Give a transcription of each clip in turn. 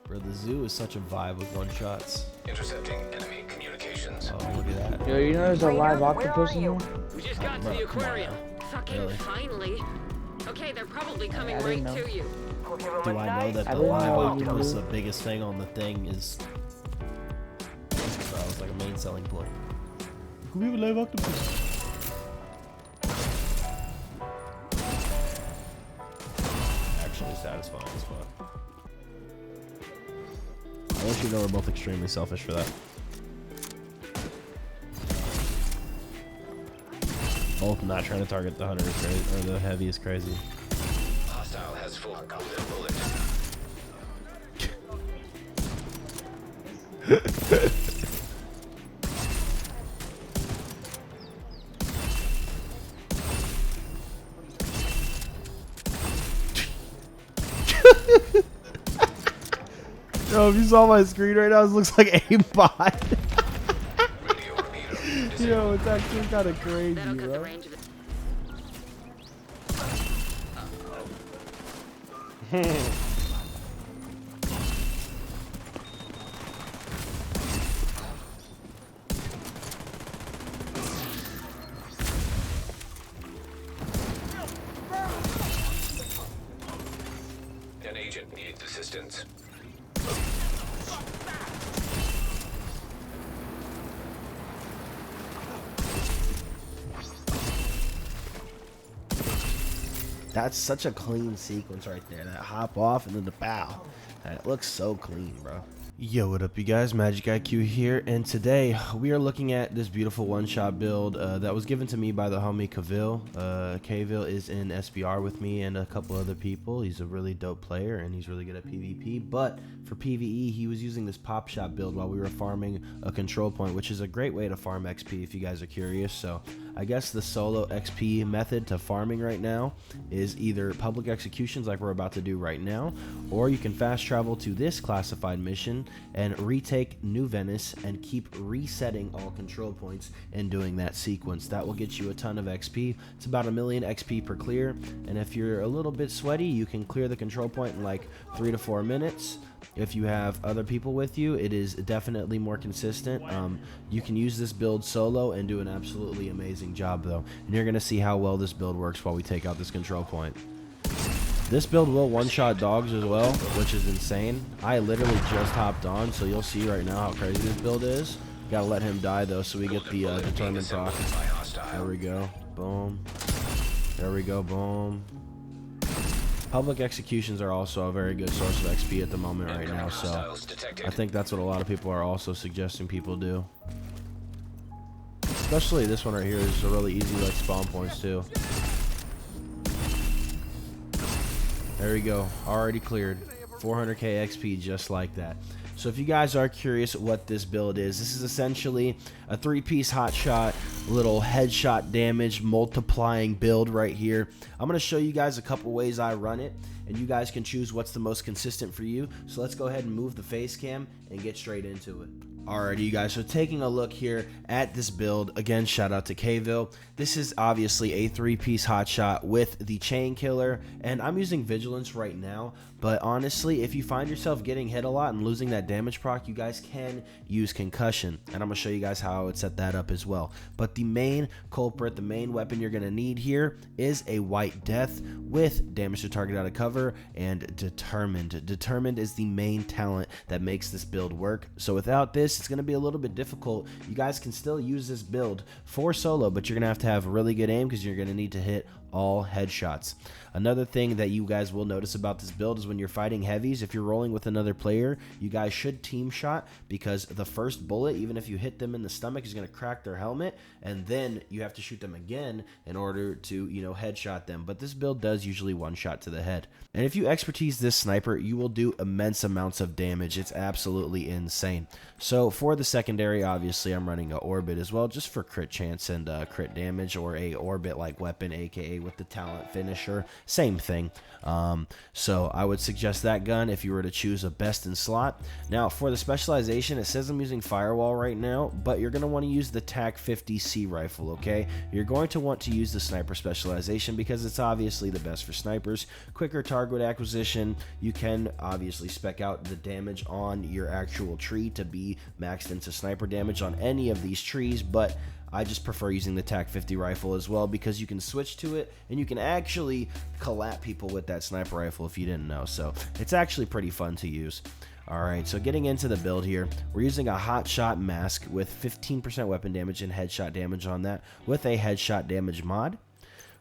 Bro, the zoo is such a vibe with one shots. Intercepting enemy communications. Oh, look at that. Yo, you know there's a live octopus in here? We just got to Bro, the come on aquarium. now. Fucking Really? finally. Okay, they're probably coming I right didn't know. to you. Do I know that I the didn't live know you octopus, knew. the biggest thing on the thing, is. Bro, it's like a main selling point. Can we have a live octopus? Actually satisfying as fuck. I want you to know we're both extremely selfish for that. Both not trying to target the hunter is crazy, or the heavy is crazy. Hostile has full combat bullet. Yo, if you saw my screen right now, it looks like aimbot. Radio repeater. Yo, it's actually kind of crazy, That'll cut the bro. range of it. An agent needs assistance. That's such a clean sequence right there. That hop off and then the bow. It looks so clean, bro. Yo, what up, you guys? MxgicIQ here, and today we are looking at this beautiful one-shot build that was given to me by the homie Kavil. Kavil is in SBR with me and a couple other people. He's a really dope player, and he's really good at PvP, but for PvE, he was using this pop shot build while we were farming a control point, which is a great way to farm XP if you guys are curious. So I guess the solo XP method to farming right now is either public executions like we're about to do right now, or you can fast travel to this classified mission and retake New Venice and keep resetting all control points and doing that sequence. That will get you a ton of XP. It's about 1,000,000 XP per clear, and if you're a little bit sweaty, you can clear the control point in like 3 to 4 minutes. If you have other people with you, it is definitely more consistent. You can use this build solo and do an absolutely amazing job though, and you're gonna see how well this build works while we take out this control point. This build will one-shot dogs as well, which is insane. I literally just hopped on, so you'll see right now how crazy this build is. Gotta let him die though, so we get the determined proc. There we go, boom. There we go, boom. Public executions are also a very good source of XP at the moment right now, so I think that's what a lot of people are also suggesting people do. Especially this one right here is a really easy like spawn points too. There we go, already cleared. 400k XP just like that. So if you guys are curious what this build is, this is essentially a 3-piece hot shot, little headshot damage multiplying build right here. I'm going to show you guys a couple ways I run it, and you guys can choose what's the most consistent for you. So let's go ahead and move the face cam and get straight into it. Alrighty, you guys, so taking a look here at this build, again, shout out to Kville. This is obviously a 3-piece hot shot with the chain killer, and I'm using vigilance right now, but honestly, if you find yourself getting hit a lot and losing that damage proc, you guys can use concussion, and I'm gonna show you guys how I would set that up as well. But the main culprit, the main weapon you're gonna need here is a white death with damage to target out of cover and determined. Determined is the main talent that makes this build work, so without this, it's going to be a little bit difficult. You guys can still use this build for solo, but you're going to have really good aim because you're going to need to hit all headshots. Another thing that you guys will notice about this build is when you're fighting heavies, if you're rolling with another player, you guys should team shot, because the first bullet, even if you hit them in the stomach, is going to crack their helmet, and then you have to shoot them again in order to, you know, headshot them. But this build does usually one shot to the head. And if you expertise this sniper, you will do immense amounts of damage. It's absolutely insane. So for the secondary, obviously I'm running an orbit as well, just for crit chance and crit damage, or a orbit like weapon, aka with the talent finisher. same thing. So I would suggest that gun if you were to choose a best in slot. Now for the specialization, it says I'm using firewall right now, but you're going to want to use the TAC 50C rifle, okay? You're going to want to use the sniper specialization because it's obviously the best for snipers. Quicker target acquisition. You can obviously spec out the damage on your actual tree to be maxed into sniper damage on any of these trees, but I just prefer using the TAC 50 rifle as well because you can switch to it and you can actually collap people with that sniper rifle if you didn't know. So it's actually pretty fun to use. Alright, so getting into the build here, we're using a hot shot mask with 15% weapon damage and headshot damage on that with a headshot damage mod.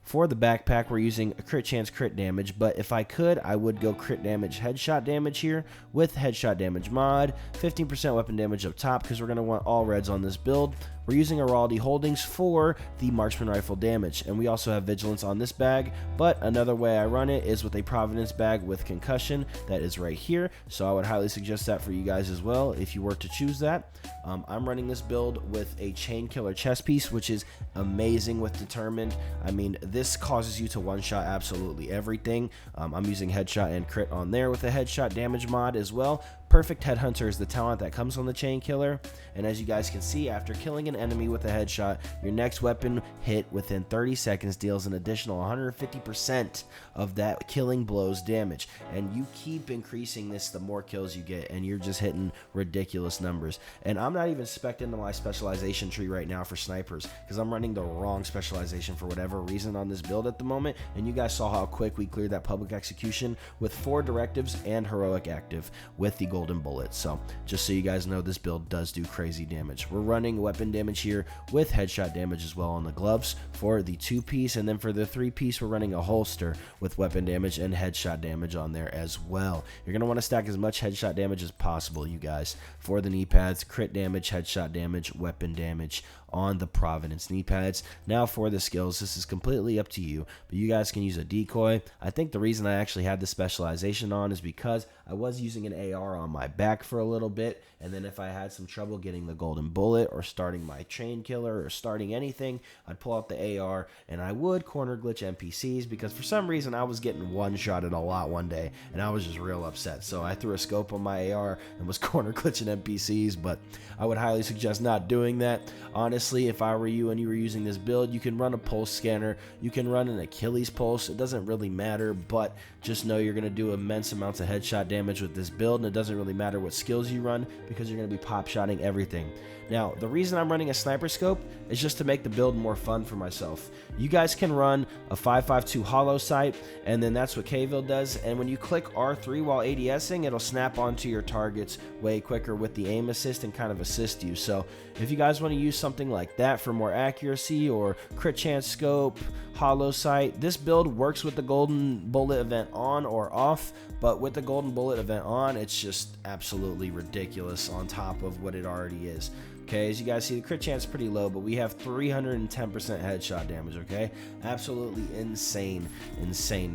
For the backpack, we're using a crit chance crit damage, but if I could, I would go crit damage headshot damage here with headshot damage mod, 15% weapon damage up top because we're going to want all reds on this build. We're using Araldi Holdings for the marksman rifle damage, and we also have vigilance on this bag, but another way I run it is with a Providence bag with concussion that is right here, so I would highly suggest that for you guys as well if you were to choose that. I'm running this build with a chain killer chest piece, which is amazing with determined. I mean, this causes you to one-shot absolutely everything. I'm using headshot and crit on there with a headshot damage mod as well. Perfect Headhunter is the talent that comes on the chain killer, and as you guys can see, after killing an enemy with a headshot, your next weapon hit within 30 seconds deals an additional 150% of that killing blow's damage, and you keep increasing this the more kills you get, and you're just hitting ridiculous numbers. And I'm not even spec'd into my specialization tree right now for snipers because I'm running the wrong specialization for whatever reason on this build at the moment, and you guys saw how quick we cleared that public execution with 4 directives and heroic active with the golden bullet. So just so you guys know, this build does do crazy damage. We're running weapon damage here with headshot damage as well on the gloves for the 2-piece, and then for the 3-piece we're running a holster with weapon damage and headshot damage on there as well. You're going to want to stack as much headshot damage as possible, you guys, for the knee pads. Crit damage, headshot damage, weapon damage on the Providence knee pads. Now for the skills, this is completely up to you, but you guys can use a decoy. I think the reason I actually had the specialization on is because I was using an AR on my back for a little bit, and then if I had some trouble getting the golden bullet or starting my chain killer or starting anything, I'd pull out the AR and I would corner glitch NPCs because for some reason I was getting one-shotted a lot one day and I was just real upset. So I threw a scope on my AR and was corner glitching NPCs, but I would highly suggest not doing that. Honestly, if I were you and you were using this build, you can run a pulse scanner, you can run an Achilles pulse, it doesn't really matter, but just know you're going to do immense amounts of headshot damage with this build, and it doesn't really matter what skills you run because you're going to be pop shotting everything. Now, the reason I'm running a sniper scope is just to make the build more fun for myself. You guys can run a 5.52 hollow sight, and then that's what Kville does, and when you click R3 while ADSing, it'll snap onto your targets way quicker with the aim assist and kind of assist you. So if you guys want to use something like that for more accuracy or crit chance scope, hollow sight, this build works with the golden bullet event on or off, but with the golden bullet event on, it's just absolutely ridiculous on top of what it already is. Okay, as you guys see, the crit chance is pretty low, but we have 310% headshot damage, okay? Absolutely insane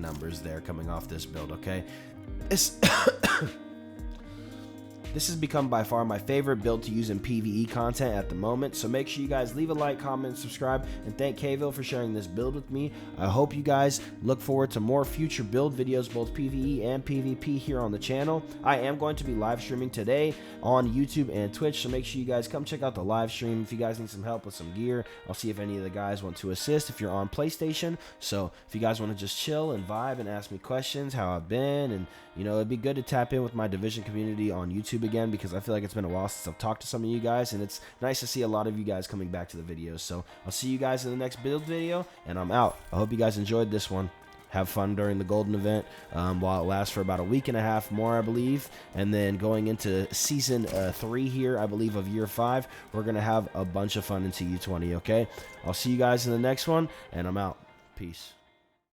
numbers there coming off this build, okay? This has become by far my favorite build to use in PvE content at the moment, so make sure you guys leave a like, comment, and subscribe, and thank Kville for sharing this build with me. I hope you guys look forward to more future build videos, both PvE and PvP here on the channel. I am going to be live streaming today on YouTube and Twitch, so make sure you guys come check out the live stream. If you guys need some help with some gear, I'll see if any of the guys want to assist if you're on PlayStation. So if you guys want to just chill and vibe and ask me questions, how I've been, and you know, it'd be good to tap in with my Division community on YouTube again because I feel like it's been a while since I've talked to some of you guys, and it's nice to see a lot of you guys coming back to the videos. So I'll see you guys in the next build video, and I'm out. I hope you guys enjoyed this one. Have fun during the golden event while it lasts for about a week and a half more, I believe, and then going into season 3 here, I believe, of year 5, we're gonna have a bunch of fun into U20. Okay, I'll see you guys in the next one, and I'm out. Peace.